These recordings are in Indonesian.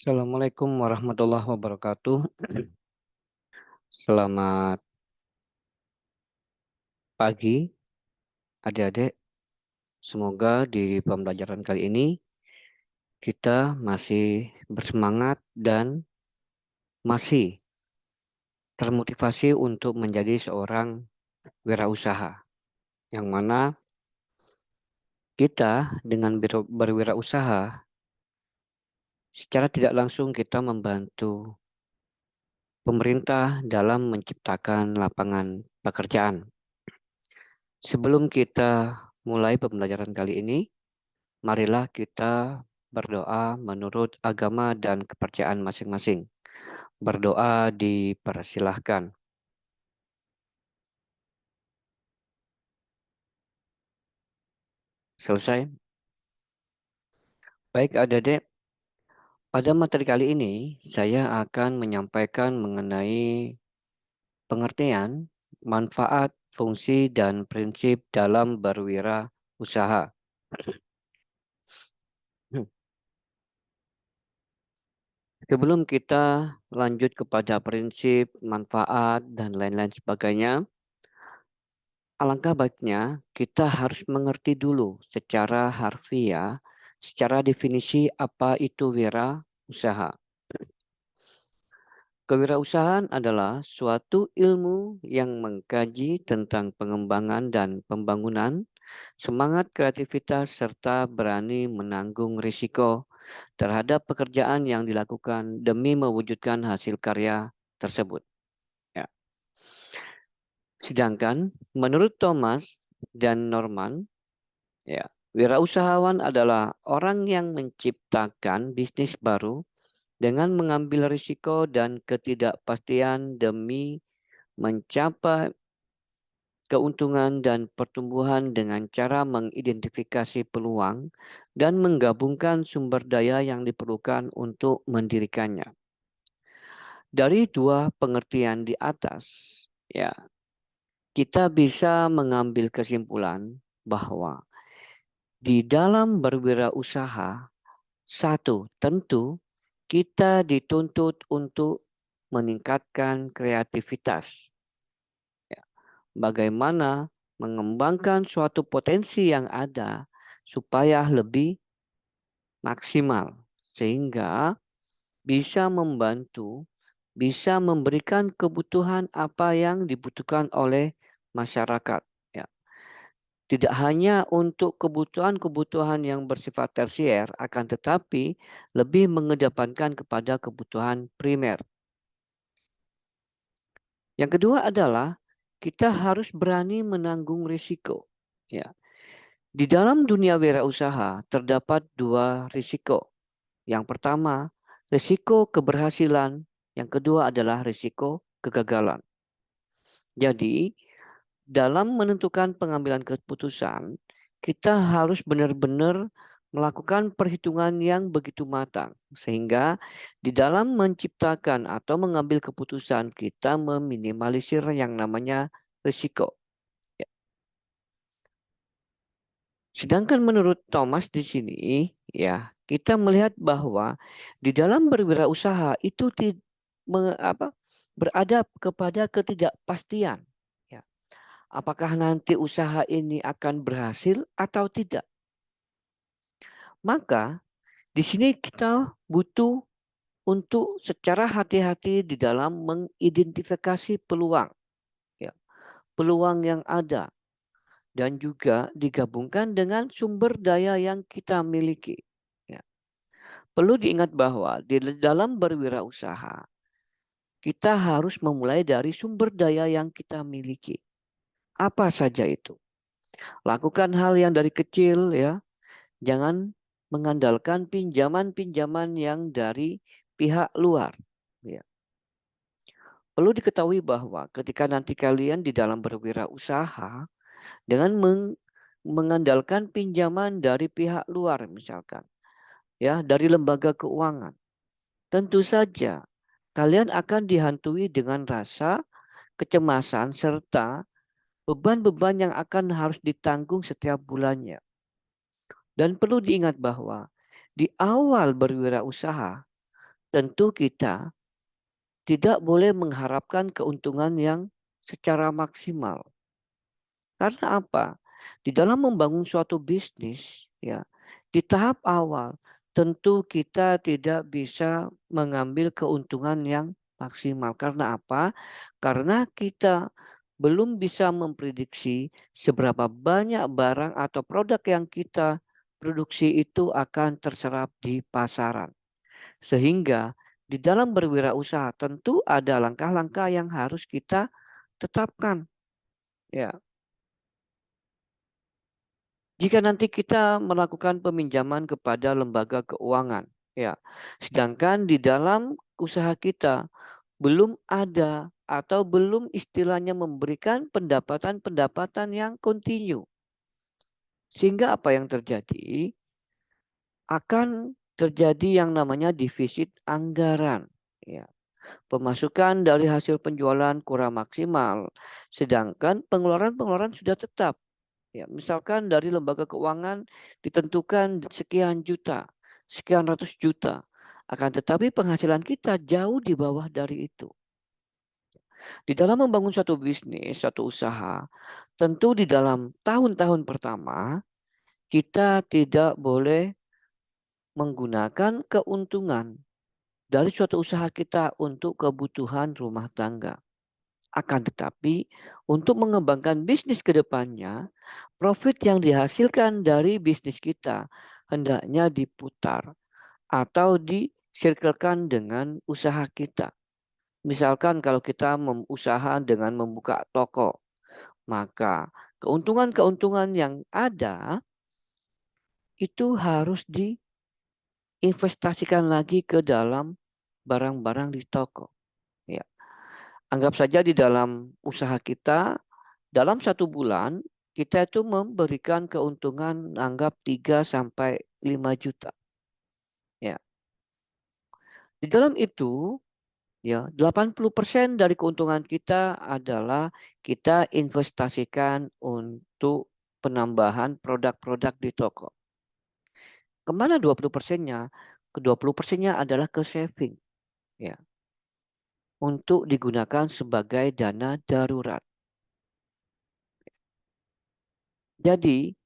Assalamualaikum warahmatullahi wabarakatuh. Selamat pagi, adik-adik. Semoga di pembelajaran kali ini kita masih bersemangat dan masih termotivasi untuk menjadi seorang wirausaha. Yang mana kita dengan berwirausaha secara tidak langsung kita membantu pemerintah dalam menciptakan lapangan pekerjaan. Sebelum kita mulai pembelajaran kali ini, marilah kita berdoa menurut agama dan kepercayaan masing-masing. Berdoa dipersilahkan. Selesai? Baik adik-adik, pada materi kali ini saya akan menyampaikan mengenai pengertian, manfaat, fungsi, dan prinsip dalam berwirausaha. Sebelum kita lanjut kepada prinsip, manfaat, dan lain-lain sebagainya, alangkah baiknya kita harus mengerti dulu secara harfiah, secara definisi apa itu wirausaha. Kewirausahaan adalah suatu ilmu yang mengkaji tentang pengembangan dan pembangunan, semangat kreativitas, serta berani menanggung risiko terhadap pekerjaan yang dilakukan demi mewujudkan hasil karya tersebut. Ya. Sedangkan menurut Thomas dan Norman, ya, wirausahawan adalah orang yang menciptakan bisnis baru dengan mengambil risiko dan ketidakpastian demi mencapai keuntungan dan pertumbuhan dengan cara mengidentifikasi peluang dan menggabungkan sumber daya yang diperlukan untuk mendirikannya. Dari dua pengertian di atas, ya, kita bisa mengambil kesimpulan bahwa di dalam berwirausaha, satu, tentu kita dituntut untuk meningkatkan kreativitas. Ya, bagaimana mengembangkan suatu potensi yang ada supaya lebih maksimal, sehingga bisa membantu, bisa memberikan kebutuhan apa yang dibutuhkan oleh masyarakat. Ya, tidak hanya untuk kebutuhan-kebutuhan yang bersifat tersier, akan tetapi lebih mengedepankan kepada kebutuhan primer. Yang kedua adalah kita harus berani menanggung risiko. Ya. Di dalam dunia wirausaha terdapat dua risiko. Yang pertama, risiko keberhasilan. Yang kedua adalah risiko kegagalan. Jadi, dalam menentukan pengambilan keputusan, kita harus benar-benar melakukan perhitungan yang begitu matang. Sehingga di dalam menciptakan atau mengambil keputusan, kita meminimalisir yang namanya risiko. Ya. Sedangkan menurut Thomas di sini, ya, kita melihat bahwa di dalam berwirausaha itu berada kepada ketidakpastian. Ya. Apakah nanti usaha ini akan berhasil atau tidak? Maka di sini kita butuh untuk secara hati-hati di dalam mengidentifikasi peluang, ya, peluang yang ada dan juga digabungkan dengan sumber daya yang kita miliki. Ya. Perlu diingat bahwa di dalam berwirausaha kita harus memulai dari sumber daya yang kita miliki. Apa saja itu? Lakukan hal yang dari kecil, ya. Jangan mengandalkan pinjaman-pinjaman yang dari pihak luar. Ya. Perlu diketahui bahwa ketika nanti kalian di dalam berwirausaha dengan mengandalkan pinjaman dari pihak luar misalkan, ya, dari lembaga keuangan, tentu saja kalian akan dihantui dengan rasa kecemasan serta beban-beban yang akan harus ditanggung setiap bulannya. Dan perlu diingat bahwa di awal berwirausaha, tentu kita tidak boleh mengharapkan keuntungan yang secara maksimal. Karena apa? Di dalam membangun suatu bisnis, ya, di tahap awal tentu kita tidak bisa mengambil keuntungan yang maksimal. Karena apa? Karena kita belum bisa memprediksi seberapa banyak barang atau produk yang kita produksi itu akan terserap di pasaran. Sehingga di dalam berwirausaha tentu ada langkah-langkah yang harus kita tetapkan. Ya, jika nanti kita melakukan peminjaman kepada lembaga keuangan, ya, sedangkan di dalam usaha kita belum ada atau belum istilahnya memberikan pendapatan-pendapatan yang kontinu. Sehingga apa yang terjadi? Akan terjadi yang namanya defisit anggaran. Ya. Pemasukan dari hasil penjualan kurang maksimal, sedangkan pengeluaran-pengeluaran sudah tetap. Ya, misalkan dari lembaga keuangan ditentukan sekian juta, sekian ratus juta. Akan tetapi penghasilan kita jauh di bawah dari itu. Di dalam membangun satu bisnis, satu usaha, tentu di dalam tahun-tahun pertama kita tidak boleh menggunakan keuntungan dari suatu usaha kita untuk kebutuhan rumah tangga. Akan tetapi untuk mengembangkan bisnis ke depannya, profit yang dihasilkan dari bisnis kita hendaknya diputar atau disirkelkan dengan usaha kita. Misalkan kalau kita usaha dengan membuka toko, maka keuntungan-keuntungan yang ada itu harus diinvestasikan lagi ke dalam barang-barang di toko. Ya. Anggap saja di dalam usaha kita, dalam 1 bulan kita itu memberikan keuntungan anggap 3 sampai 5 juta. Ya. Di dalam itu, ya, 80% dari keuntungan kita adalah kita investasikan untuk penambahan produk-produk di toko. Kemana 20%-nya? Ke 20%-nya adalah ke saving, ya, untuk digunakan sebagai dana darurat. Jadi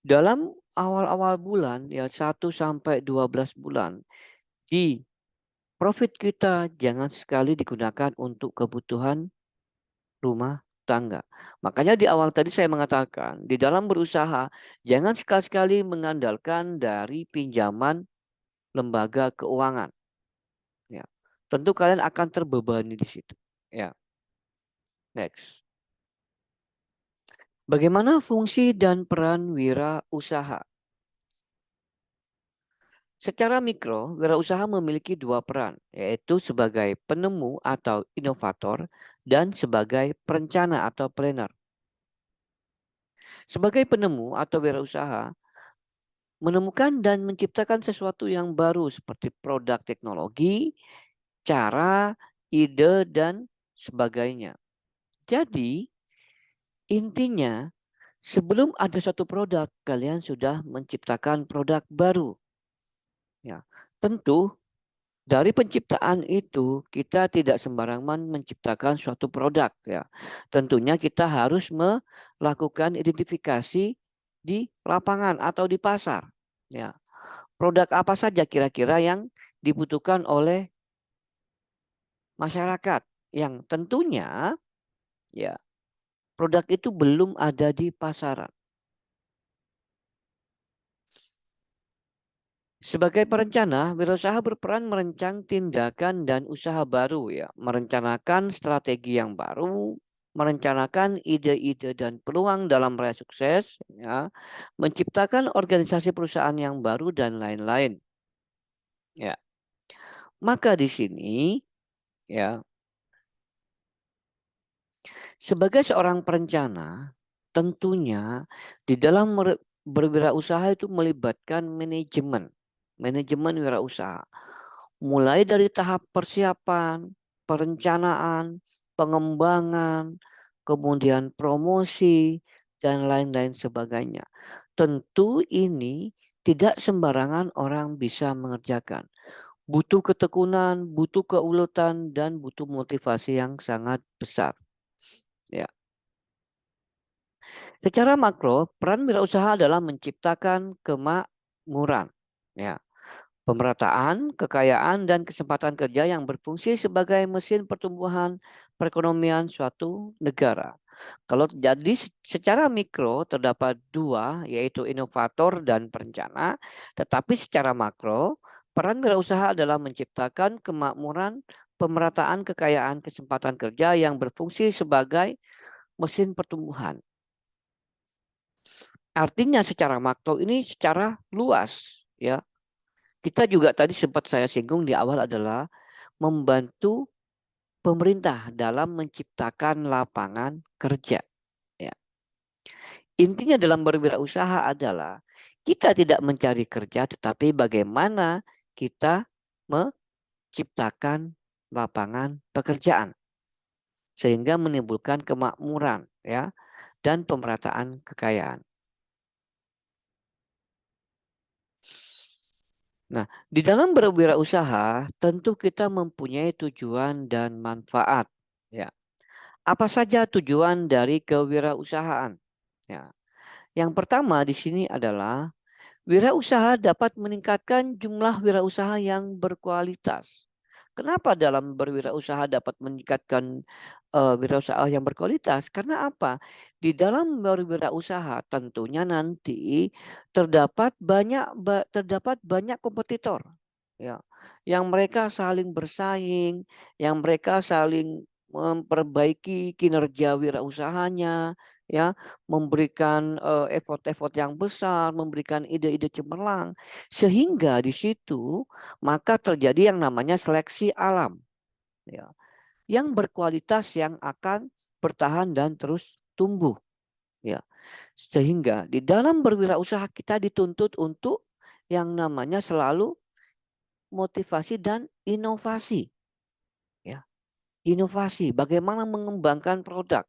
dalam awal-awal bulan, ya, 1 sampai 12 bulan, di profit kita jangan sekali digunakan untuk kebutuhan rumah tangga. Makanya di awal tadi saya mengatakan, di dalam berusaha jangan sekali-sekali mengandalkan dari pinjaman lembaga keuangan. Ya. Tentu kalian akan terbebani di situ. Ya. Next. Bagaimana fungsi dan peran wirausaha? Secara mikro, wirausaha memiliki 2 peran, yaitu sebagai penemu atau inovator dan sebagai perencana atau planner. Sebagai penemu atau wirausaha, menemukan dan menciptakan sesuatu yang baru seperti produk teknologi, cara, ide, dan sebagainya. Jadi, intinya sebelum ada satu produk, kalian sudah menciptakan produk baru. Ya, tentu dari penciptaan itu kita tidak sembarangan menciptakan suatu produk, ya. Tentunya kita harus melakukan identifikasi di lapangan atau di pasar. Ya. Produk apa saja kira-kira yang dibutuhkan oleh masyarakat yang tentunya, ya, produk itu belum ada di pasaran. Sebagai perencana, wirausaha berperan merancang tindakan dan usaha baru, ya, merencanakan strategi yang baru, merencanakan ide-ide dan peluang dalam meraih sukses, ya, menciptakan organisasi perusahaan yang baru dan lain-lain. Ya. Maka di sini, ya, sebagai seorang perencana, tentunya di dalam berwirausaha itu melibatkan manajemen, manajemen wirausaha. Mulai dari tahap persiapan, perencanaan, pengembangan, kemudian promosi, dan lain-lain sebagainya. Tentu ini tidak sembarangan orang bisa mengerjakan. butuh ketekunan, butuh keuletan, dan butuh motivasi yang sangat besar. Ya. Secara makro, peran wirausaha adalah menciptakan kemakmuran, ya, pemerataan, kekayaan, dan kesempatan kerja yang berfungsi sebagai mesin pertumbuhan perekonomian suatu negara. Kalau jadi secara mikro terdapat dua, yaitu inovator dan perencana, tetapi secara makro, peran wirausaha adalah menciptakan kemakmuran, pemerataan, kekayaan, kesempatan kerja yang berfungsi sebagai mesin pertumbuhan. Artinya secara makro ini secara luas, ya. Kita juga tadi sempat saya singgung di awal adalah membantu pemerintah dalam menciptakan lapangan kerja, ya. Intinya dalam berwirausaha adalah kita tidak mencari kerja, tetapi bagaimana kita menciptakan lapangan pekerjaan sehingga menimbulkan kemakmuran, ya, dan pemerataan kekayaan. Nah, di dalam berwirausaha tentu kita mempunyai tujuan dan manfaat. Ya, apa saja tujuan dari kewirausahaan? Ya, yang pertama di sini adalah wirausaha dapat meningkatkan jumlah wirausaha yang berkualitas. Kenapa dalam berwirausaha dapat meningkatkan wirausaha yang berkualitas? Karena apa? Di dalam berwirausaha tentunya nanti terdapat banyak kompetitor, ya, yang mereka saling bersaing, yang mereka saling memperbaiki kinerja wirausahanya, ya, memberikan effort-effort yang besar, memberikan ide-ide cemerlang, sehingga di situ maka terjadi yang namanya seleksi alam, ya, yang berkualitas yang akan bertahan dan terus tumbuh, ya. Sehingga di dalam berwirausaha kita dituntut untuk yang namanya selalu motivasi dan inovasi, ya. Inovasi, bagaimana mengembangkan produk.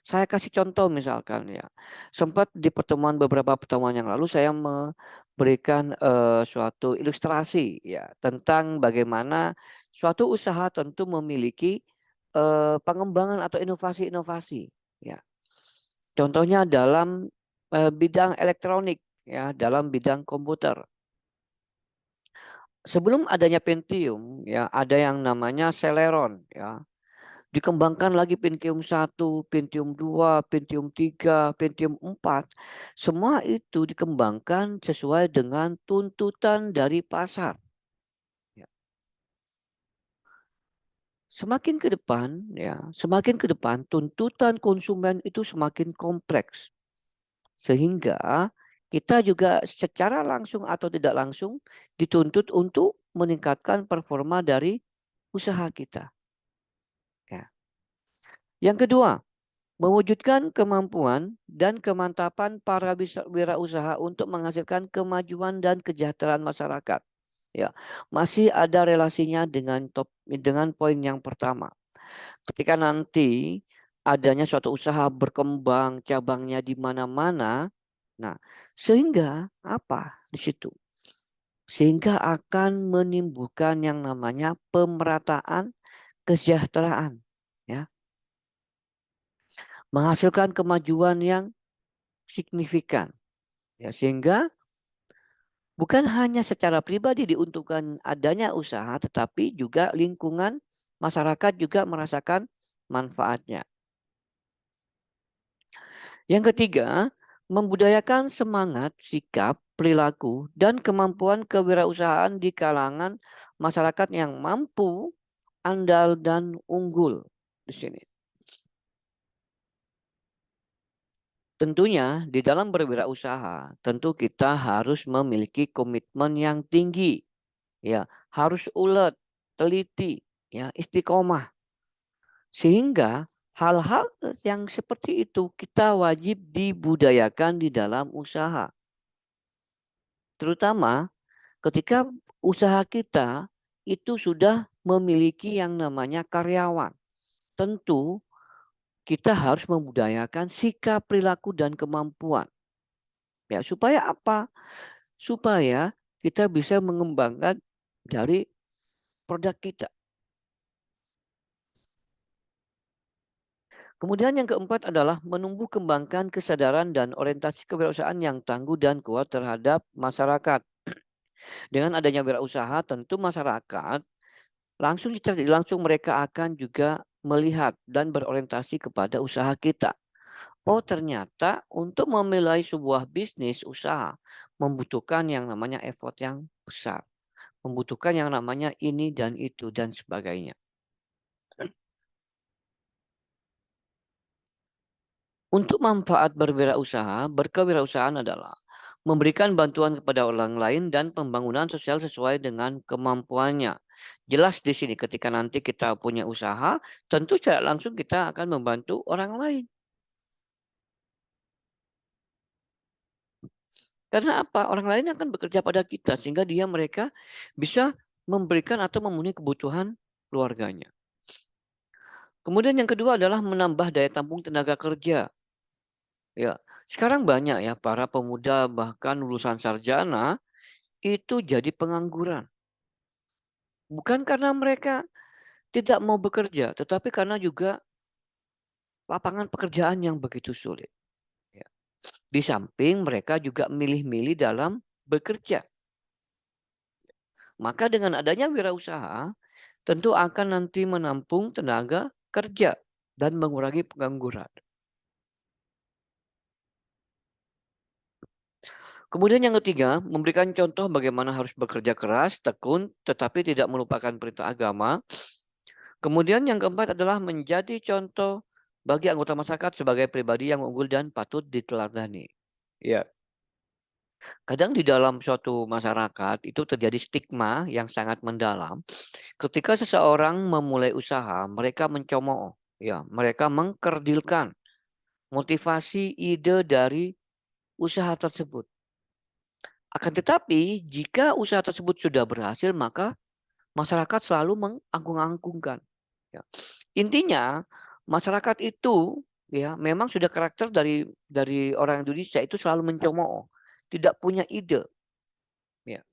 Saya kasih contoh misalkan, ya. Sempat di beberapa pertemuan yang lalu saya memberikan suatu ilustrasi, ya, tentang bagaimana suatu usaha tentu memiliki pengembangan atau inovasi-inovasi, ya. Contohnya dalam bidang elektronik, ya, dalam bidang komputer. Sebelum adanya Pentium, ya, ada yang namanya Celeron, ya. Dikembangkan lagi Pentium 1, Pentium 2, Pentium 3, Pentium 4. Semua itu dikembangkan sesuai dengan tuntutan dari pasar. Ya. Semakin ke depan tuntutan konsumen itu semakin kompleks. Sehingga kita juga secara langsung atau tidak langsung dituntut untuk meningkatkan performa dari usaha kita. Ya. Yang kedua, mewujudkan kemampuan dan kemantapan para wirausaha untuk menghasilkan kemajuan dan kesejahteraan masyarakat. Ya, masih ada relasinya dengan poin yang pertama. Ketika nanti adanya suatu usaha berkembang, cabangnya di mana-mana, nah, sehingga apa di situ? Sehingga akan menimbulkan yang namanya pemerataan kesejahteraan, ya, menghasilkan kemajuan yang signifikan, ya, sehingga bukan hanya secara pribadi diuntungkan adanya usaha, tetapi juga lingkungan masyarakat juga merasakan manfaatnya. Yang ketiga, membudayakan semangat, sikap, perilaku, dan kemampuan kewirausahaan di kalangan masyarakat yang mampu, andal, dan unggul di sini. Tentunya di dalam berwirausaha, tentu kita harus memiliki komitmen yang tinggi, ya, harus ulet, teliti, ya, istiqomah. Sehingga hal-hal yang seperti itu kita wajib dibudayakan di dalam usaha. Terutama ketika usaha kita itu sudah memiliki yang namanya karyawan. Tentu kita harus membudayakan sikap, perilaku, dan kemampuan. Ya, supaya apa? Supaya kita bisa mengembangkan dari produk kita. Kemudian yang keempat adalah menumbuh kembangkan kesadaran dan orientasi kewirausahaan yang tangguh dan kuat terhadap masyarakat. Dengan adanya wirausaha, tentu masyarakat langsung mereka akan juga melihat dan berorientasi kepada usaha kita. Oh, ternyata untuk memulai sebuah bisnis usaha membutuhkan yang namanya effort yang besar, membutuhkan yang namanya ini dan itu dan sebagainya. Untuk manfaat berkewirausahaan adalah memberikan bantuan kepada orang lain dan pembangunan sosial sesuai dengan kemampuannya. Jelas di sini ketika nanti kita punya usaha, tentu secara langsung kita akan membantu orang lain. Karena apa? Orang lain akan bekerja pada kita sehingga mereka bisa memberikan atau memenuhi kebutuhan keluarganya. Kemudian yang kedua adalah menambah daya tampung tenaga kerja. Ya, sekarang banyak ya para pemuda bahkan lulusan sarjana itu jadi pengangguran. Bukan karena mereka tidak mau bekerja, tetapi karena juga lapangan pekerjaan yang begitu sulit. Ya. Di samping mereka juga milih-milih dalam bekerja. Maka dengan adanya wirausaha, tentu akan nanti menampung tenaga kerja dan mengurangi pengangguran. Kemudian yang ketiga, memberikan contoh bagaimana harus bekerja keras, tekun, tetapi tidak melupakan perintah agama. Kemudian yang keempat adalah menjadi contoh bagi anggota masyarakat sebagai pribadi yang unggul dan patut diteladani. Ya, kadang di dalam suatu masyarakat itu terjadi stigma yang sangat mendalam. Ketika seseorang memulai usaha, mereka mencemooh, ya, mereka mengkerdilkan motivasi ide dari usaha tersebut. Akan tetapi, jika usaha tersebut sudah berhasil, maka masyarakat selalu mengagung-agungkan. Ya. Intinya, masyarakat itu ya memang sudah karakter dari orang Indonesia itu selalu mencemooh, tidak punya ide, ya.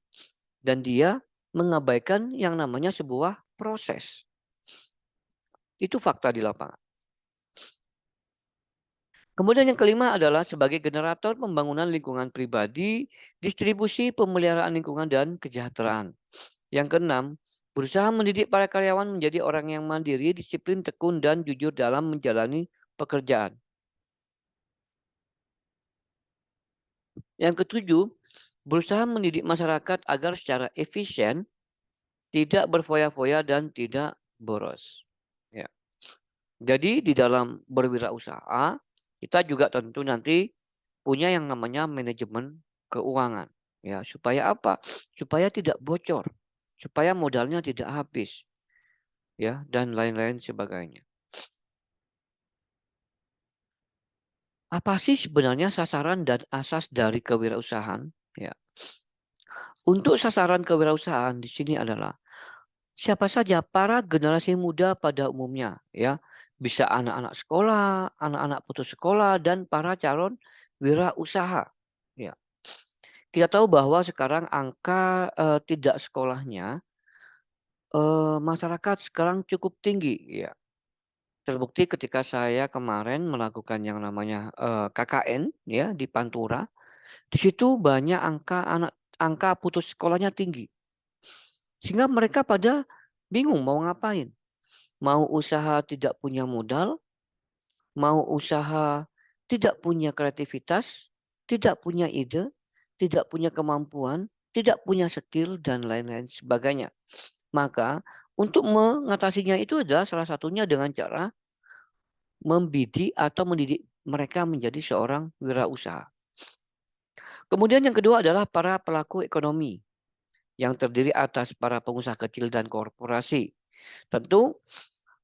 Dan dia mengabaikan yang namanya sebuah proses. Itu fakta di lapangan. Kemudian yang kelima adalah sebagai generator pembangunan lingkungan pribadi, distribusi pemeliharaan lingkungan dan kesejahteraan. Yang keenam, berusaha mendidik para karyawan menjadi orang yang mandiri, disiplin, tekun, dan jujur dalam menjalani pekerjaan. Yang ketujuh, berusaha mendidik masyarakat agar secara efisien, tidak berfoya-foya, dan tidak boros. Ya. Jadi di dalam berwirausaha, kita juga tentu nanti punya yang namanya manajemen keuangan. Ya, supaya apa? Supaya tidak bocor, supaya modalnya tidak habis, ya, dan lain-lain sebagainya. Apa sih sebenarnya sasaran dan asas dari kewirausahaan? Ya. Untuk sasaran kewirausahaan di sini adalah siapa saja para generasi muda pada umumnya, ya. Bisa anak-anak sekolah, anak-anak putus sekolah, dan para calon wirausaha. Ya. Kita tahu bahwa sekarang angka tidak sekolahnya masyarakat sekarang cukup tinggi, ya. Terbukti ketika saya kemarin melakukan yang namanya KKN, ya, di Pantura. Di situ banyak angka putus sekolahnya tinggi. Sehingga mereka pada bingung mau ngapain. Mau usaha tidak punya modal, mau usaha tidak punya kreativitas, tidak punya ide, tidak punya kemampuan, tidak punya skill, dan lain-lain sebagainya. Maka untuk mengatasinya itu adalah salah satunya dengan cara membidik atau mendidik mereka menjadi seorang wirausaha. Kemudian yang kedua adalah para pelaku ekonomi yang terdiri atas para pengusaha kecil dan korporasi. Tentu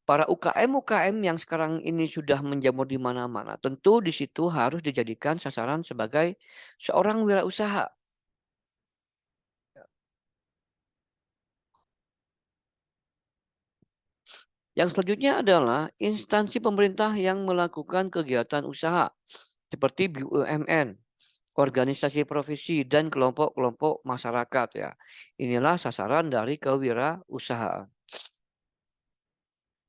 para UKM-UKM yang sekarang ini sudah menjamur di mana-mana, tentu di situ harus dijadikan sasaran sebagai seorang wirausaha. Yang selanjutnya adalah instansi pemerintah yang melakukan kegiatan usaha seperti BUMN, organisasi profesi, dan kelompok-kelompok masyarakat ya. Inilah sasaran dari kewirausahaan.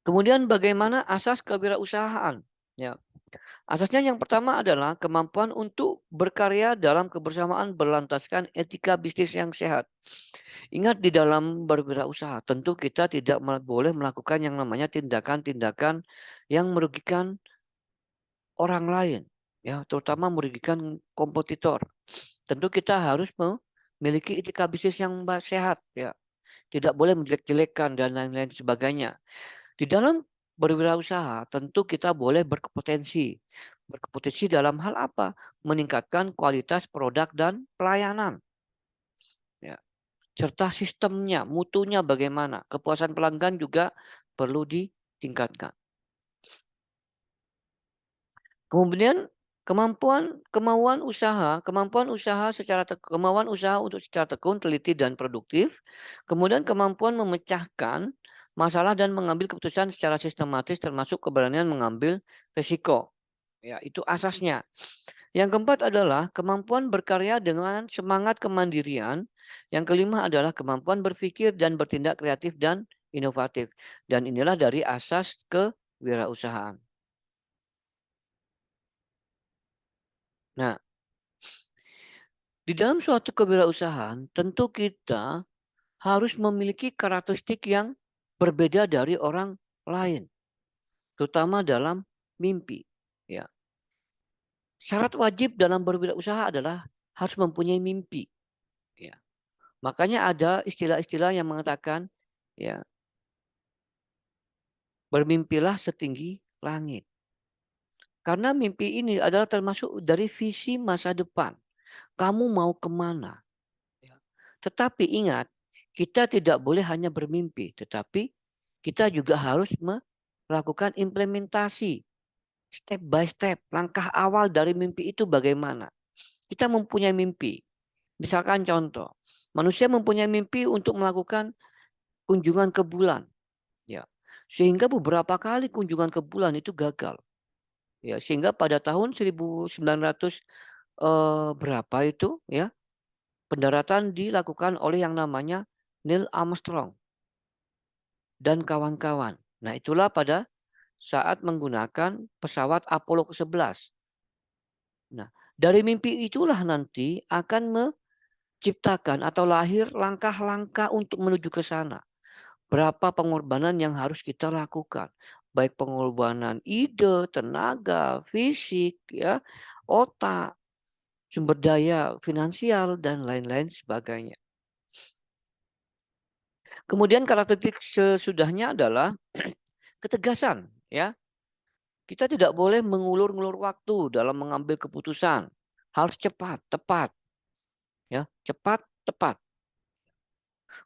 Kemudian bagaimana asas kewirausahaan? Ya. Asasnya yang pertama adalah kemampuan untuk berkarya dalam kebersamaan berlandaskan etika bisnis yang sehat. Ingat di dalam berwirausaha tentu kita tidak boleh melakukan yang namanya tindakan-tindakan yang merugikan orang lain, ya, terutama merugikan kompetitor. Tentu kita harus memiliki etika bisnis yang sehat, ya. Tidak boleh menjelek-jelekan dan lain-lain sebagainya. Di dalam berwirausaha tentu kita boleh berkompetensi. Berkompetensi dalam hal apa? Meningkatkan kualitas produk dan pelayanan. Ya. Serta sistemnya, mutunya bagaimana. Kepuasan pelanggan juga perlu ditingkatkan. Kemudian kemauan usaha untuk secara tekun, teliti dan produktif. Kemudian kemampuan memecahkan masalah dan mengambil keputusan secara sistematis termasuk keberanian mengambil risiko. Ya, itu asasnya. Yang keempat adalah kemampuan berkarya dengan semangat kemandirian. Yang kelima adalah kemampuan berpikir dan bertindak kreatif dan inovatif. Dan inilah dari asas kewirausahaan. Nah, di dalam suatu kewirausahaan, tentu kita harus memiliki karakteristik yang berbeda dari orang lain, terutama dalam mimpi. Ya. Syarat wajib dalam berwirausaha adalah harus mempunyai mimpi. Ya. Makanya ada istilah-istilah yang mengatakan, ya, bermimpilah setinggi langit. Karena mimpi ini adalah termasuk dari visi masa depan. Kamu mau kemana? Ya. Tetapi ingat, kita tidak boleh hanya bermimpi, tetapi kita juga harus melakukan implementasi step by step. Langkah awal dari mimpi itu bagaimana? Kita mempunyai mimpi. Misalkan contoh, manusia mempunyai mimpi untuk melakukan kunjungan ke bulan. Ya. Sehingga beberapa kali kunjungan ke bulan itu gagal. Ya, sehingga pada tahun 1900 berapa itu ya, pendaratan dilakukan oleh yang namanya Neil Armstrong dan kawan-kawan. Nah, itulah pada saat menggunakan pesawat Apollo ke-11. Nah, dari mimpi itulah nanti akan menciptakan atau lahir langkah-langkah untuk menuju ke sana. Berapa pengorbanan yang harus kita lakukan? Baik pengorbanan ide, tenaga, fisik, ya, otak, sumber daya finansial dan lain-lain sebagainya. Kemudian karakteristik sesudahnya adalah ketegasan, ya. Kita tidak boleh mengulur-ngulur waktu dalam mengambil keputusan. Harus cepat, tepat, ya, cepat, tepat.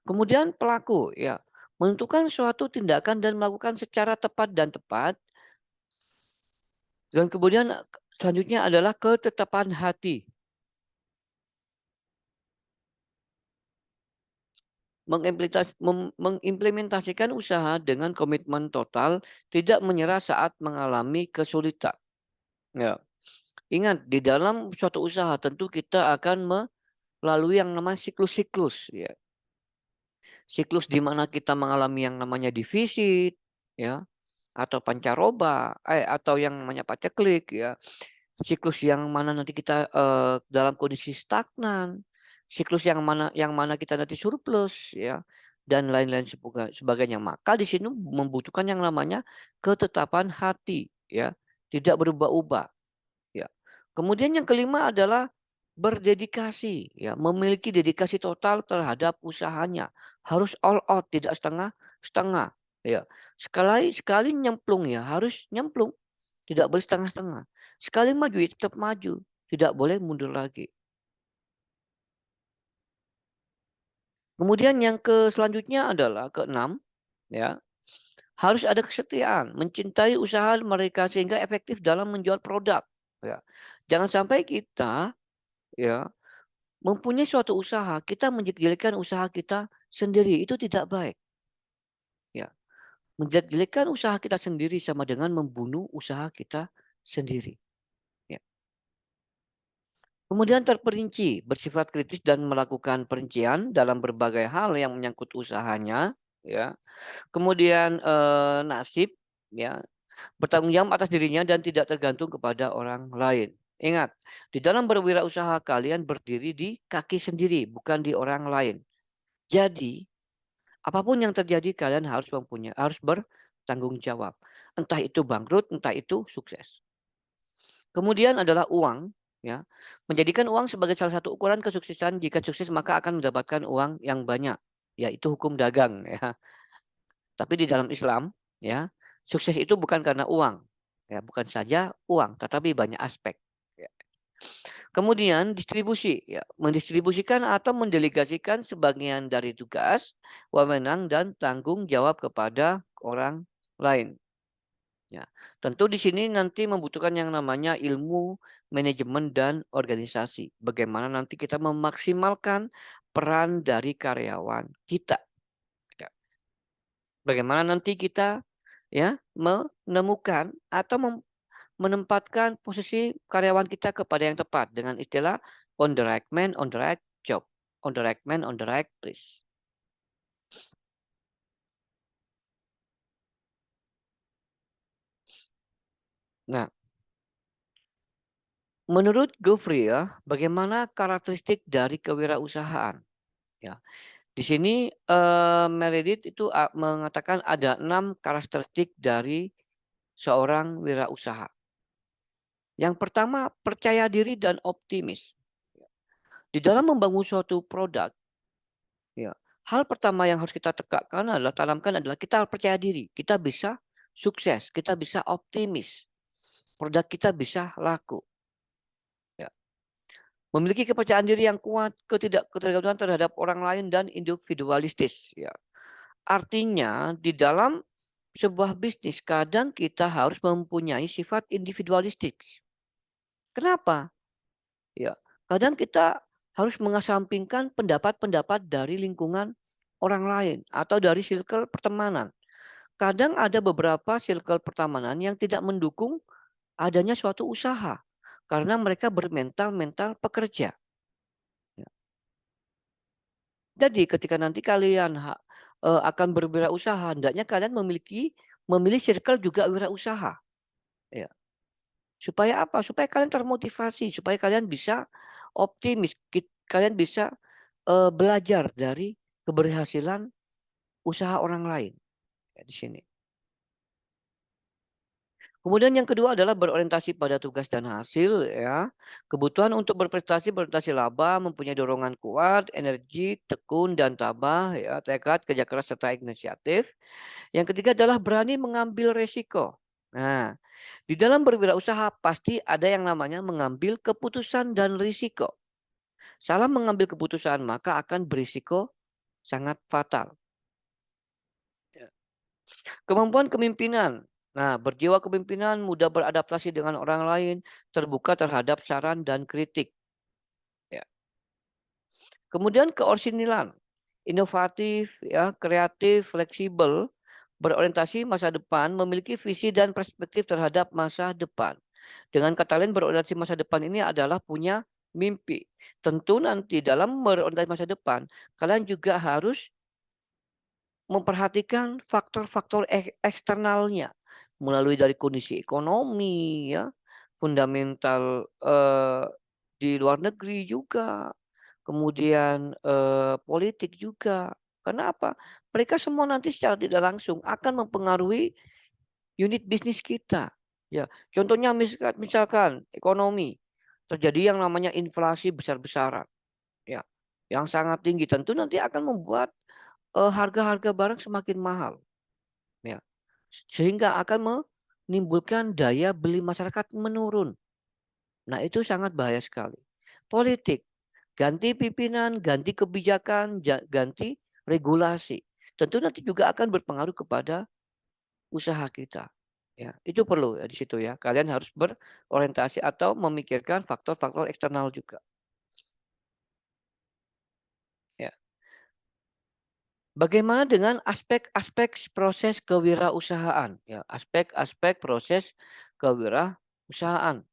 Kemudian pelaku, ya, menentukan suatu tindakan dan melakukan secara tepat dan tepat. Dan kemudian selanjutnya adalah ketetapan hati. Mengimplementasikan usaha dengan komitmen total, tidak menyerah saat mengalami kesulitan. Ya. Ingat, di dalam suatu usaha tentu kita akan melalui yang namanya siklus-siklus. Ya. Siklus di mana kita mengalami yang namanya defisit, ya, atau pancaroba, atau yang namanya paceklik, ya. Siklus yang mana nanti kita dalam kondisi stagnan, siklus yang mana kita nanti surplus, ya, dan lain-lain sebagainya. Maka di sini membutuhkan yang namanya ketetapan hati, ya, tidak berubah-ubah, ya. Kemudian yang kelima adalah berdedikasi, ya, memiliki dedikasi total terhadap usahanya, harus all out, tidak setengah-setengah, ya. Sekali sekali nyemplung, ya, harus nyemplung, tidak boleh setengah-setengah. Sekali maju ya tetap maju, tidak boleh mundur lagi. Kemudian yang selanjutnya adalah keenam, ya, harus ada kesetiaan, mencintai usaha mereka sehingga efektif dalam menjual produk, ya. Jangan sampai kita, ya, mempunyai suatu usaha, kita menjelek-jelekan usaha kita sendiri, itu tidak baik, ya. Menjelek-jelekan usaha kita sendiri sama dengan membunuh usaha kita sendiri, ya. Kemudian terperinci, bersifat kritis dan melakukan perincian dalam berbagai hal yang menyangkut usahanya, ya. Kemudian nasib, ya, bertanggung jawab atas dirinya dan tidak tergantung kepada orang lain. Ingat, di dalam berwirausaha kalian berdiri di kaki sendiri, bukan di orang lain. Jadi, apapun yang terjadi kalian harus bertanggung jawab. Entah itu bangkrut, entah itu sukses. Kemudian adalah uang, ya. Menjadikan uang sebagai salah satu ukuran kesuksesan. Jika sukses maka akan mendapatkan uang yang banyak, yaitu hukum dagang, ya. Tapi di dalam Islam, ya, sukses itu bukan karena uang, ya, bukan saja uang, tetapi banyak aspek. Ya. Kemudian distribusi, ya, mendistribusikan atau mendelegasikan sebagian dari tugas, wewenang dan tanggung jawab kepada orang lain. Ya, tentu di sini nanti membutuhkan yang namanya ilmu manajemen dan organisasi. Bagaimana nanti kita memaksimalkan peran dari karyawan kita. Ya. Bagaimana nanti kita, ya, menemukan atau menempatkan posisi karyawan kita kepada yang tepat dengan istilah on the right man, on the right job, on the right man, on the right place. Nah, menurut Geoffrey, ya, bagaimana karakteristik dari kewirausahaan? Ya, di sini Meredith itu mengatakan ada 6 karakteristik dari seorang wirausaha. Yang pertama, percaya diri dan optimis. Di dalam membangun suatu produk, ya, hal pertama yang harus kita tanamkan adalah kita percaya diri. Kita bisa sukses, kita bisa optimis. Produk kita bisa laku. Ya. Memiliki kepercayaan diri yang kuat, ketergantungan terhadap orang lain dan individualistis. Ya. Artinya di dalam sebuah bisnis kadang kita harus mempunyai sifat individualistik. Kenapa? Ya, kadang kita harus mengesampingkan pendapat-pendapat dari lingkungan orang lain atau dari circle pertemanan. Kadang ada beberapa circle pertemanan yang tidak mendukung adanya suatu usaha karena mereka bermental pekerja. Ya. Jadi ketika nanti kalian akan berwirausaha, hendaknya kalian memilih circle juga wirausaha. Ya. Supaya apa? Supaya kalian termotivasi, supaya kalian bisa optimis, kalian bisa belajar dari keberhasilan usaha orang lain, ya, di sini. Kemudian yang kedua adalah berorientasi pada tugas dan hasil, ya. Kebutuhan untuk berprestasi laba, mempunyai dorongan kuat, energi, tekun dan tabah, ya, tekad, kerja keras serta inisiatif. Yang ketiga adalah berani mengambil resiko. Nah, di dalam berwirausaha pasti ada yang namanya mengambil keputusan dan risiko. Salah mengambil keputusan maka akan berisiko sangat fatal. Ya. Kemampuan kepemimpinan. Nah, berjiwa kepemimpinan, mudah beradaptasi dengan orang lain, terbuka terhadap saran dan kritik. Ya. Kemudian keorsinilan, inovatif, ya, kreatif, fleksibel, berorientasi masa depan, memiliki visi dan perspektif terhadap masa depan. Dengan kata lain berorientasi masa depan ini adalah punya mimpi. Tentu nanti dalam berorientasi masa depan, kalian juga harus memperhatikan faktor-faktor eksternalnya melalui dari kondisi ekonomi, ya, fundamental di luar negeri juga, kemudian politik juga. Karena apa? Mereka semua nanti secara tidak langsung akan mempengaruhi unit bisnis kita. Ya, contohnya misalkan ekonomi terjadi yang namanya inflasi besar-besaran, ya, yang sangat tinggi. Tentu nanti akan membuat harga-harga barang semakin mahal, ya, sehingga akan menimbulkan daya beli masyarakat menurun. Nah, itu sangat bahaya sekali. Politik, ganti pimpinan, ganti kebijakan, ganti regulasi. Tentu nanti juga akan berpengaruh kepada usaha kita. Ya, itu perlu ya di situ ya. Kalian harus berorientasi atau memikirkan faktor-faktor eksternal juga. Ya. Bagaimana dengan aspek-aspek proses kewirausahaan? Ya, aspek-aspek proses kewirausahaan.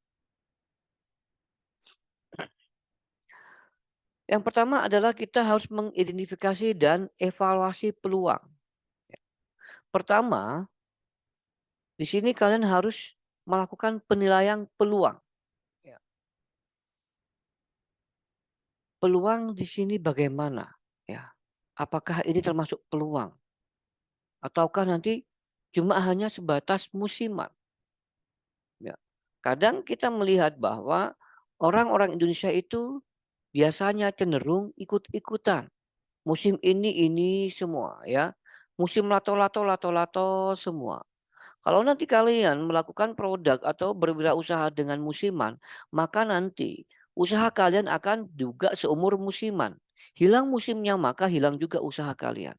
Yang pertama adalah kita harus mengidentifikasi dan evaluasi peluang. Pertama, di sini kalian harus melakukan penilaian peluang. Ya. Peluang di sini bagaimana? Ya. Apakah ini termasuk peluang? Ataukah nanti cuma hanya sebatas musiman? Ya. Kadang kita melihat bahwa orang-orang Indonesia itu biasanya cenderung ikut-ikutan. Musim ini semua ya. Musim lato-lato semua. Kalau nanti kalian melakukan produk atau berwirausaha dengan musiman, maka nanti usaha kalian akan juga seumur musiman. Hilang musimnya maka hilang juga usaha kalian.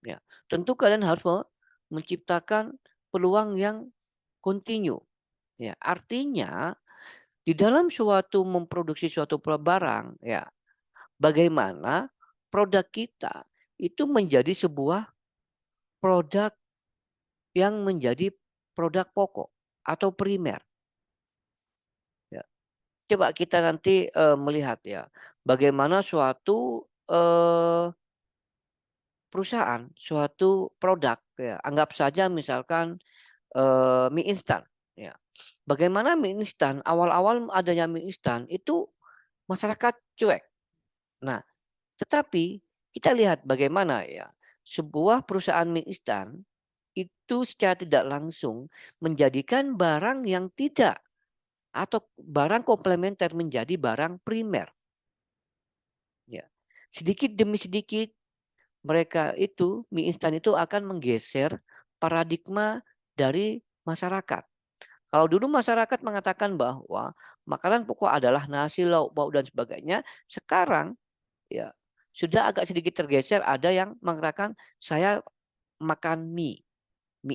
Ya, tentu kalian harus menciptakan peluang yang kontinu. Ya, artinya di dalam suatu memproduksi suatu barang, ya, bagaimana produk kita itu menjadi sebuah produk yang menjadi produk pokok atau primer. Ya. Coba kita nanti melihat ya, bagaimana suatu perusahaan, suatu produk, ya, anggap saja misalkan mie instan. Ya. Bagaimana mie instan, awal-awal adanya mie instan itu masyarakat cuek. Nah, tetapi kita lihat bagaimana ya, sebuah perusahaan mie instan itu secara tidak langsung menjadikan barang yang tidak atau barang komplementer menjadi barang primer. Ya. Sedikit demi sedikit mereka itu mie instan itu akan menggeser paradigma dari masyarakat. Kalau dulu masyarakat mengatakan bahwa makanan pokok adalah nasi, lauk, pauk dan sebagainya, sekarang ya sudah agak sedikit tergeser, ada yang mengatakan saya makan mie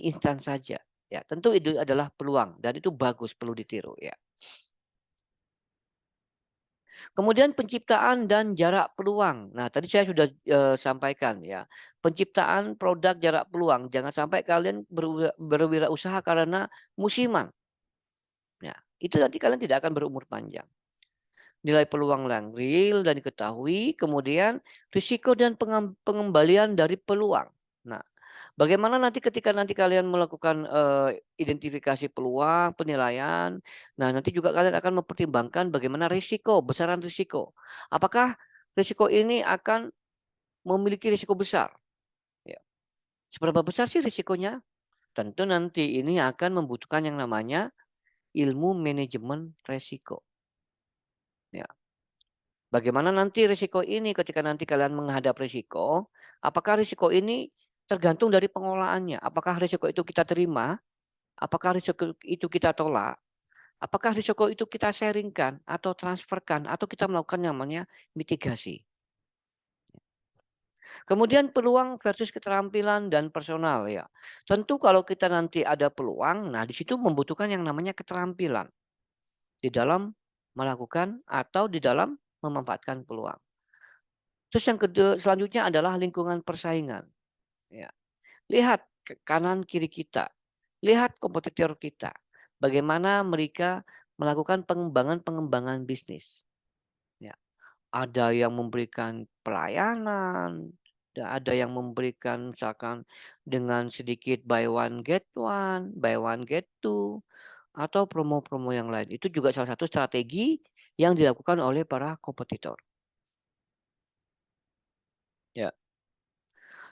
instan saja. Ya, tentu itu adalah peluang dan itu bagus, perlu ditiru ya. Kemudian penciptaan dan jarak peluang. Nah, tadi saya sudah sampaikan ya. Penciptaan produk jarak peluang. Jangan sampai kalian berwirausaha karena musiman. Ya, itu nanti kalian tidak akan berumur panjang. Nilai peluang yang real dan diketahui, kemudian risiko dan pengembalian dari peluang. Nah, bagaimana nanti ketika nanti kalian melakukan identifikasi peluang, penilaian, nah nanti juga kalian akan mempertimbangkan bagaimana risiko, besaran risiko. Apakah risiko ini akan memiliki risiko besar? Ya. Seberapa besar sih risikonya? Tentu nanti ini akan membutuhkan yang namanya ilmu manajemen risiko. Ya. Bagaimana nanti risiko ini ketika nanti kalian menghadap risiko, apakah risiko ini tergantung dari pengolahannya. Apakah risiko itu kita terima, apakah risiko itu kita tolak, apakah risiko itu kita sharingkan atau transferkan atau kita melakukan namanya mitigasi. Kemudian peluang versus keterampilan dan personal ya. Tentu kalau kita nanti ada peluang, nah di situ membutuhkan yang namanya keterampilan di dalam melakukan atau di dalam memanfaatkan peluang. Terus yang kedua selanjutnya adalah lingkungan persaingan. Ya. Lihat ke kanan kiri kita, lihat kompetitor kita, bagaimana mereka melakukan pengembangan bisnis. Ya. Ada yang memberikan pelayanan, ada yang memberikan misalkan dengan sedikit buy one get one, buy one get two, atau promo-promo yang lain. Itu juga salah satu strategi yang dilakukan oleh para kompetitor. Ya.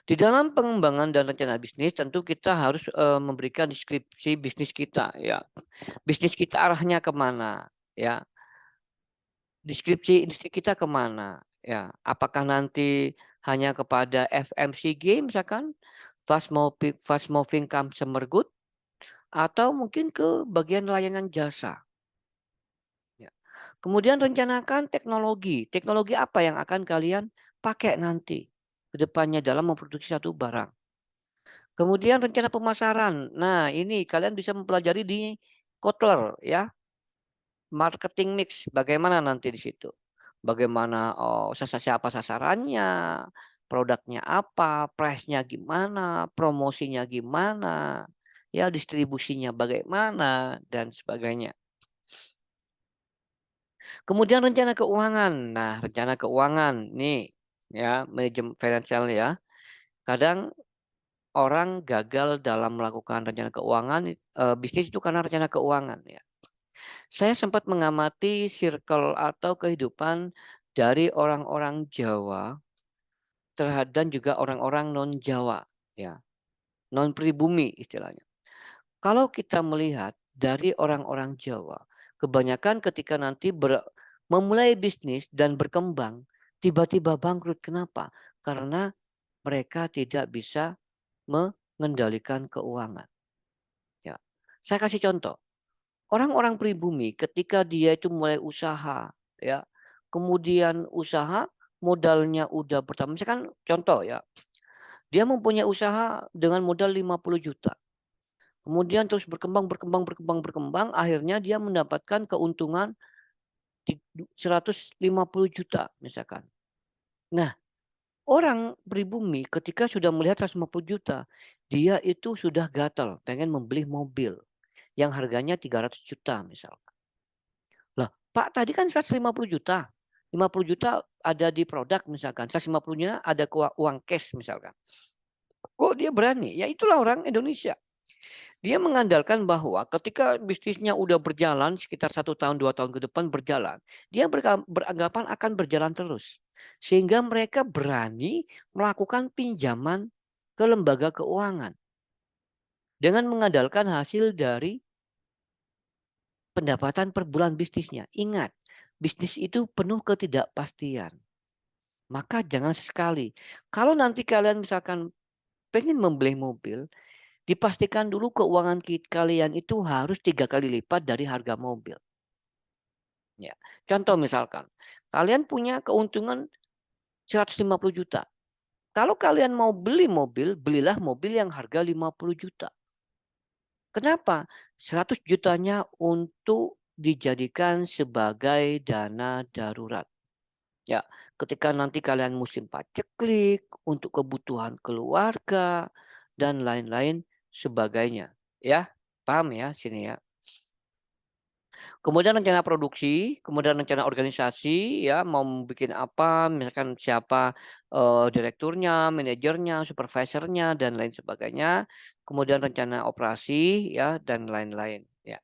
Di dalam pengembangan dan rencana bisnis tentu kita harus memberikan deskripsi bisnis kita ya. Bisnis kita arahnya kemana ya. Deskripsi industri kita kemana ya. Apakah nanti hanya kepada FMCG misalkan fast moving consumer good atau mungkin ke bagian layanan jasa. Ya. Kemudian rencanakan teknologi. Teknologi apa yang akan kalian pakai nanti ke depannya dalam memproduksi satu barang. Kemudian rencana pemasaran. Nah, ini kalian bisa mempelajari di Kotler ya. Marketing mix bagaimana nanti di situ. Bagaimana siapa sasarannya, produknya apa, price-nya gimana, promosinya gimana, ya distribusinya bagaimana dan sebagainya. Kemudian rencana keuangan. Nah, rencana keuangan nih ya, manajemen finansial ya. Kadang orang gagal dalam melakukan rencana keuangan bisnis itu karena rencana keuangan ya. Saya sempat mengamati circle atau kehidupan dari orang-orang Jawa terhadap juga orang-orang non Jawa ya, non pribumi istilahnya. Kalau kita melihat dari orang-orang Jawa, kebanyakan ketika nanti memulai bisnis dan berkembang, tiba-tiba bangkrut. Kenapa? Karena mereka tidak bisa mengendalikan keuangan. Ya. Saya kasih contoh. Orang-orang pribumi ketika dia itu mulai usaha, ya, kemudian usaha modalnya udah pertama, misalkan contoh ya, dia mempunyai usaha dengan modal 50 juta. Kemudian terus berkembang, akhirnya dia mendapatkan keuntungan 150 juta misalkan. Nah, orang pribumi ketika sudah melihat 150 juta, dia itu sudah gatal, pengen membeli mobil yang harganya 300 juta misalkan. Lah, Pak tadi kan 150 juta. 50 juta ada di produk misalkan, 150-nya ada uang cash misalkan. Kok dia berani? Ya itulah orang Indonesia. Dia mengandalkan bahwa ketika bisnisnya udah berjalan sekitar 1 tahun 2 tahun ke depan berjalan, dia beranggapan akan berjalan terus, sehingga mereka berani melakukan pinjaman ke lembaga keuangan dengan mengandalkan hasil dari pendapatan per bulan bisnisnya. Ingat, bisnis itu penuh ketidakpastian. Maka jangan sesekali. Kalau nanti kalian misalkan pengen membeli mobil, dipastikan dulu keuangan kalian itu harus 3 kali lipat dari harga mobil. Ya. Contoh misalkan, kalian punya keuntungan 150 juta. Kalau kalian mau beli mobil, belilah mobil yang harga 50 juta. Kenapa? 100 jutanya untuk dijadikan sebagai dana darurat. Ya, ketika nanti kalian musim paceklik untuk kebutuhan keluarga dan lain-lain sebagainya. Ya, paham ya sini ya. Kemudian rencana produksi, kemudian rencana organisasi, ya mau bikin apa, misalkan siapa direkturnya, manajernya, supervisornya dan lain sebagainya. Kemudian rencana operasi, ya dan lain-lain. Ya.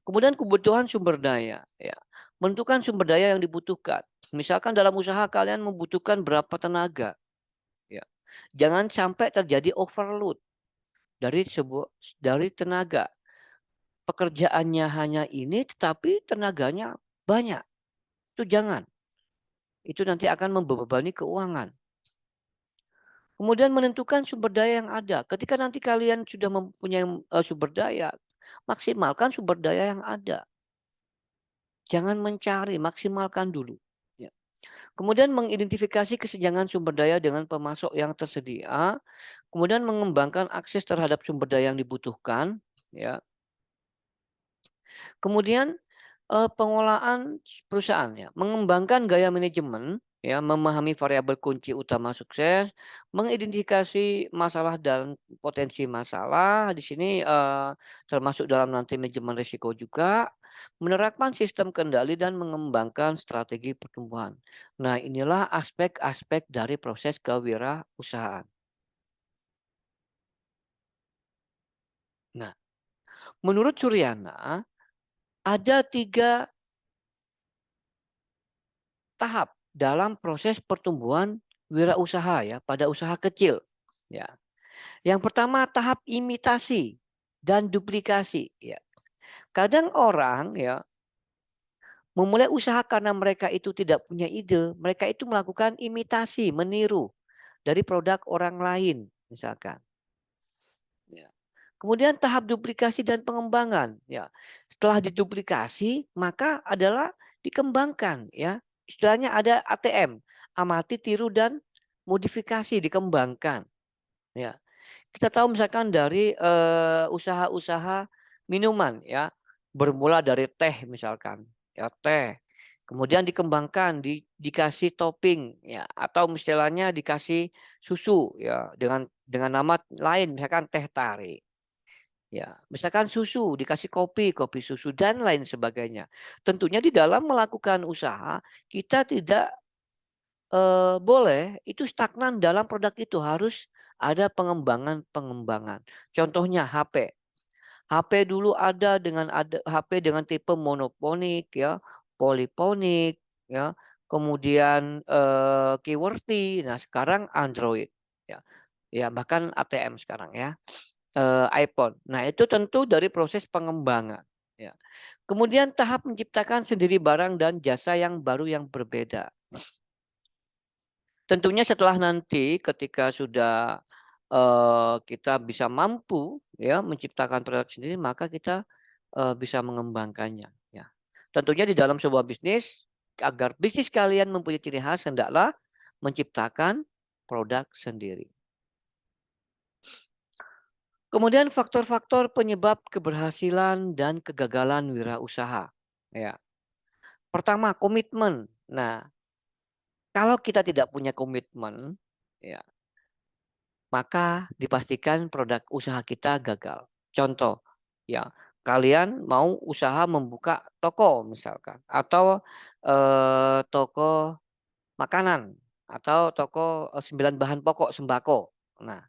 Kemudian kebutuhan sumber daya, ya menentukan sumber daya yang dibutuhkan. Misalkan dalam usaha kalian membutuhkan berapa tenaga, ya jangan sampai terjadi overload dari tenaga. Pekerjaannya hanya ini tetapi tenaganya banyak. Itu jangan. Itu nanti akan membebani keuangan. Kemudian menentukan sumber daya yang ada. Ketika nanti kalian sudah mempunyai sumber daya, maksimalkan sumber daya yang ada. Jangan mencari, maksimalkan dulu. Ya. Kemudian mengidentifikasi kesenjangan sumber daya dengan pemasok yang tersedia. Kemudian mengembangkan akses terhadap sumber daya yang dibutuhkan. Ya. Kemudian pengolahan perusahaan ya, mengembangkan gaya manajemen ya, memahami variabel kunci utama sukses, mengidentifikasi masalah dan potensi masalah di sini termasuk dalam nanti manajemen risiko juga, menerapkan sistem kendali dan mengembangkan strategi pertumbuhan. Nah, inilah aspek-aspek dari proses kewirausahaan. Nah, menurut Suryana ada 3 tahap dalam proses pertumbuhan wirausaha ya pada usaha kecil. Ya. Yang pertama tahap imitasi dan duplikasi ya. Kadang orang ya memulai usaha karena mereka itu tidak punya ide, mereka itu melakukan imitasi, meniru dari produk orang lain misalkan. Ya. Kemudian tahap duplikasi dan pengembangan ya. Setelah diduplikasi maka adalah dikembangkan ya. Istilahnya ada ATM, amati, tiru dan modifikasi, dikembangkan. Ya. Kita tahu misalkan dari usaha-usaha minuman ya. Bermula dari teh misalkan, ya teh. Kemudian dikembangkan, dikasih topping ya atau istilahnya dikasih susu ya dengan nama lain misalkan teh tarik. Ya, misalkan susu dikasih kopi, kopi susu dan lain sebagainya. Tentunya di dalam melakukan usaha kita tidak boleh itu stagnan dalam produk itu, harus ada pengembangan-pengembangan. Contohnya HP. HP dulu ada HP dengan tipe monoponik ya, poliponik ya, kemudian QWERTY. Nah, sekarang Android ya. Ya, bahkan ATM sekarang ya. iPhone. Nah, itu tentu dari proses pengembangan ya. Kemudian tahap menciptakan sendiri barang dan jasa yang baru yang berbeda. Tentunya setelah nanti ketika sudah kita bisa mampu ya menciptakan produk sendiri, maka kita bisa mengembangkannya ya. Tentunya di dalam sebuah bisnis, agar bisnis kalian mempunyai ciri khas, hendaklah menciptakan produk sendiri. Kemudian faktor-faktor penyebab keberhasilan dan kegagalan wirausaha. Ya. Pertama, komitmen. Nah, kalau kita tidak punya komitmen, ya, maka dipastikan produk usaha kita gagal. Contoh, ya, kalian mau usaha membuka toko misalkan, atau toko makanan, atau toko 9 bahan pokok sembako. Nah,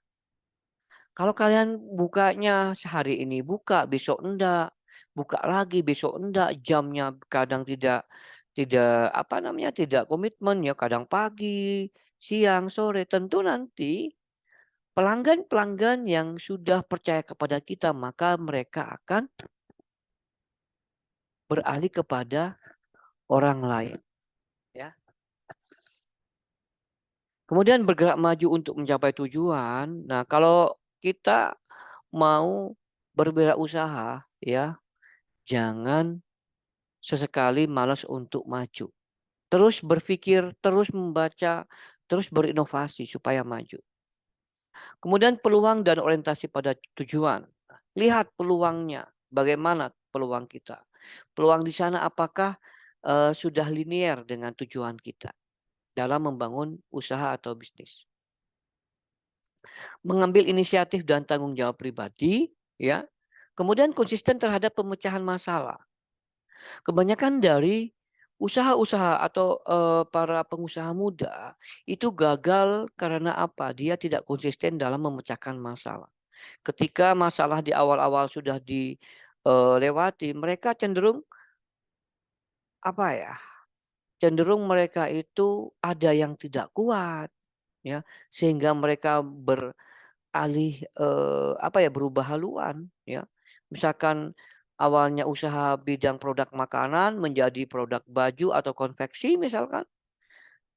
kalau kalian bukanya sehari ini buka, besok enggak, buka lagi besok enggak, jamnya kadang tidak tidak apa namanya, tidak komitmen ya, kadang pagi, siang, sore, tentu nanti pelanggan-pelanggan yang sudah percaya kepada kita, maka mereka akan beralih kepada orang lain, ya. Kemudian bergerak maju untuk mencapai tujuan. Nah, kalau kita mau berwirausaha, ya, jangan sesekali malas untuk maju. Terus berpikir, terus membaca, terus berinovasi supaya maju. Kemudian peluang dan orientasi pada tujuan. Lihat peluangnya, bagaimana peluang kita. Peluang di sana apakah sudah linier dengan tujuan kita dalam membangun usaha atau bisnis. Mengambil inisiatif dan tanggung jawab pribadi, ya. Kemudian konsisten terhadap pemecahan masalah. Kebanyakan dari usaha-usaha atau para pengusaha muda itu gagal karena apa? Dia tidak konsisten dalam memecahkan masalah. Ketika masalah di awal-awal sudah dilewati, mereka cenderung apa ya? Cenderung mereka itu ada yang tidak kuat, ya, sehingga mereka beralih apa ya? Berubah haluan, ya. Misalkan awalnya usaha bidang produk makanan menjadi produk baju atau konveksi misalkan,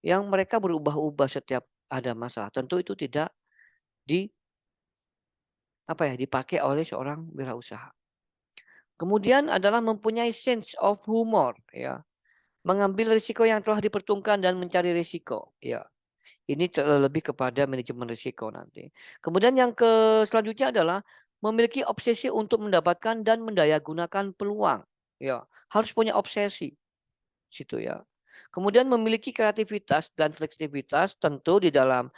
yang mereka berubah-ubah setiap ada masalah. Tentu itu tidak di apa ya? Dipakai oleh seorang wirausaha. Kemudian adalah mempunyai sense of humor, ya. Mengambil risiko yang telah diperhitungkan dan mencari risiko, ya. Ini lebih kepada manajemen risiko nanti. Kemudian yang selanjutnya adalah memiliki obsesi untuk mendapatkan dan mendayagunakan peluang, ya. Harus punya obsesi situ, ya. Kemudian memiliki kreativitas dan fleksibilitas, tentu di dalam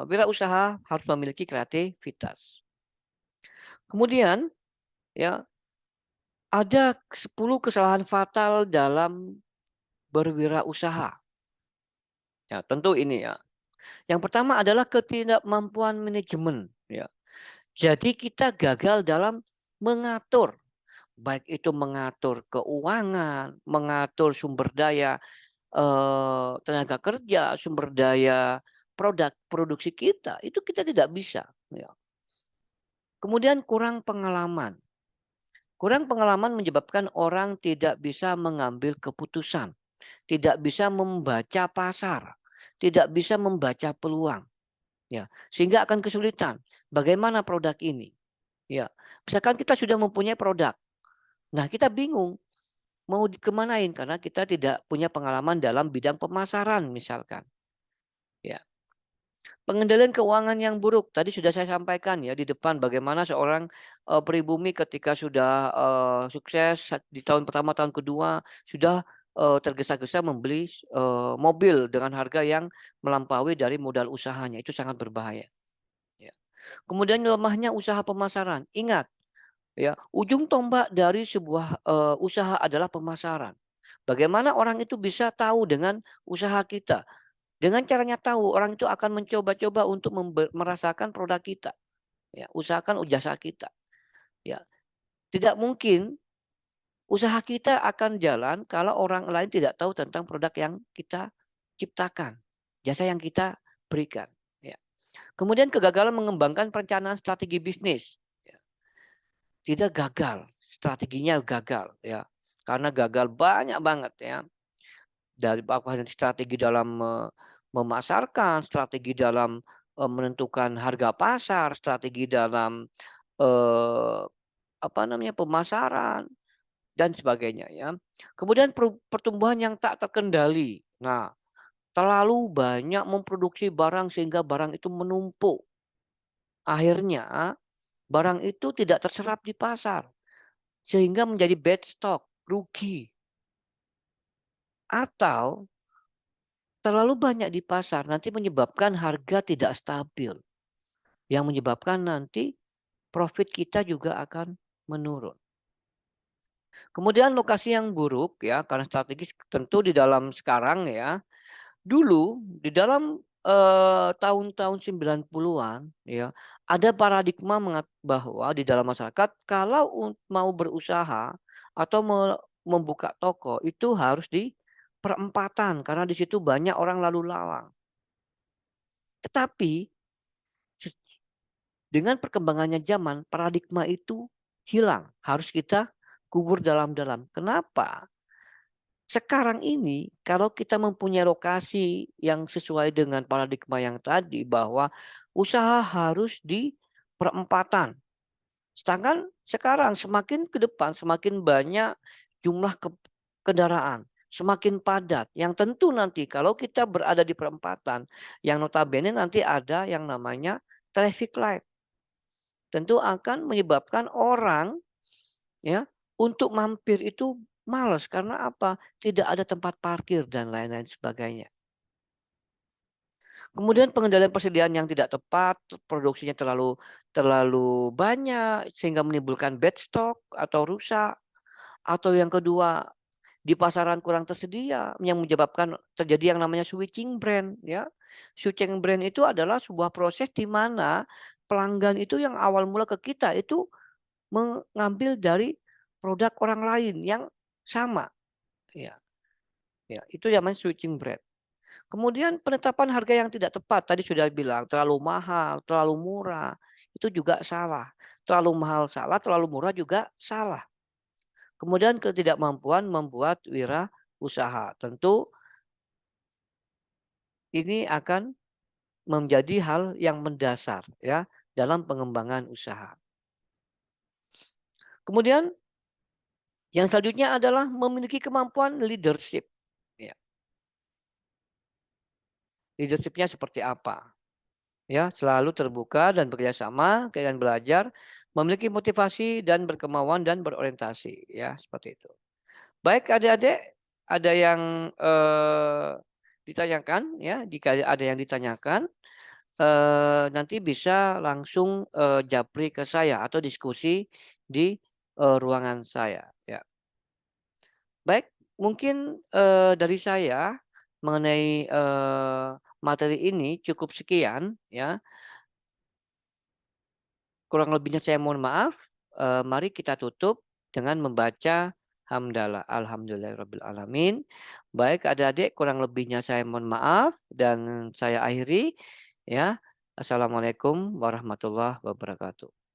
wirausaha harus memiliki kreativitas. Kemudian, ya, ada 10 kesalahan fatal dalam berwirausaha. Ya, tentu ini ya. Yang pertama adalah ketidakmampuan manajemen, ya. Jadi kita gagal dalam mengatur, baik itu mengatur keuangan, mengatur sumber daya tenaga kerja, sumber daya produksi kita, itu kita tidak bisa, ya. Kemudian kurang pengalaman. Kurang pengalaman menyebabkan orang tidak bisa mengambil keputusan, tidak bisa membaca pasar, tidak bisa membaca peluang, ya, sehingga akan kesulitan bagaimana produk ini, ya. Misalkan kita sudah mempunyai produk, nah kita bingung mau dikemanain karena kita tidak punya pengalaman dalam bidang pemasaran misalkan, ya. Pengendalian keuangan yang buruk tadi sudah saya sampaikan ya di depan, bagaimana seorang pribumi ketika sudah sukses di tahun pertama, tahun kedua sudah tergesa-gesa membeli mobil dengan harga yang melampaui dari modal usahanya, itu sangat berbahaya, ya. Kemudian lemahnya usaha pemasaran. Ingat, Ya, ujung tombak dari sebuah, usaha adalah pemasaran. Bagaimana orang itu bisa tahu dengan usaha kita? Dengan caranya tahu, orang itu akan mencoba-coba untuk merasakan produk kita, ya, usahakan jasa kita, ya. Tidak mungkin usaha kita akan jalan kalau orang lain tidak tahu tentang produk yang kita ciptakan, jasa yang kita berikan, ya. Kemudian kegagalan mengembangkan perencanaan strategi bisnis, ya. Tidak gagal, strateginya gagal, ya. Karena gagal banyak banget, ya. Dari strategi dalam memasarkan, strategi dalam, menentukan harga pasar, strategi dalam, eee, apa namanya, pemasaran dan sebagainya, ya. Kemudian pertumbuhan yang tak terkendali. Nah, terlalu banyak memproduksi barang sehingga barang itu menumpuk. Akhirnya barang itu tidak terserap di pasar, sehingga menjadi bad stock, rugi. Atau terlalu banyak di pasar nanti menyebabkan harga tidak stabil, yang menyebabkan nanti profit kita juga akan menurun. Kemudian lokasi yang buruk, ya, karena strategis tentu di dalam sekarang, ya. Dulu di dalam, tahun-tahun 90-an, ya, ada paradigma bahwa di dalam masyarakat kalau mau berusaha atau membuka toko itu harus di perempatan karena di situ banyak orang lalu lalang. Tetapi se dengan perkembangannya zaman, paradigma itu hilang, harus kita kubur dalam-dalam. Kenapa? Sekarang ini kalau kita mempunyai lokasi yang sesuai dengan paradigma yang tadi bahwa usaha harus di perempatan. Sedangkan sekarang semakin ke depan semakin banyak jumlah kendaraan, semakin padat. Yang tentu nanti kalau kita berada di perempatan yang notabene nanti ada yang namanya traffic light. Tentu akan menyebabkan orang, ya, untuk mampir itu males karena apa? Tidak ada tempat parkir dan lain-lain sebagainya. Kemudian pengendalian persediaan yang tidak tepat, produksinya terlalu terlalu banyak sehingga menimbulkan bad stock atau rusak. Atau yang kedua, di pasaran kurang tersedia yang menyebabkan terjadi yang namanya switching brand, ya. Switching brand itu adalah sebuah proses di mana pelanggan itu yang awal mula ke kita itu mengambil dari produk orang lain yang sama, ya, ya, itu namanya switching brand. Kemudian penetapan harga yang tidak tepat, tadi sudah bilang terlalu mahal, terlalu murah, itu juga salah. Terlalu mahal salah, terlalu murah juga salah. Kemudian ketidakmampuan membuat wirausaha. Tentu ini akan menjadi hal yang mendasar, ya, dalam pengembangan usaha. Kemudian yang selanjutnya adalah memiliki kemampuan leadership. Ya, leadership seperti apa? Ya, selalu terbuka dan bekerjasama, keinginan belajar, memiliki motivasi dan berkemauan dan berorientasi, ya, seperti itu. Baik adik-adik, ada yang, ditanyakan, ya, jika ada yang ditanyakan, nanti bisa langsung, japri ke saya atau diskusi di, ruangan saya, ya. Baik, mungkin, dari saya mengenai, materi ini cukup sekian, ya. Kurang lebihnya saya mohon maaf, mari kita tutup dengan membaca hamdalah. Alhamdulillahirabbil alamin. Baik adik-adik kurang lebihnya saya mohon maaf dan saya akhiri, ya. Assalamualaikum warahmatullahi wabarakatuh.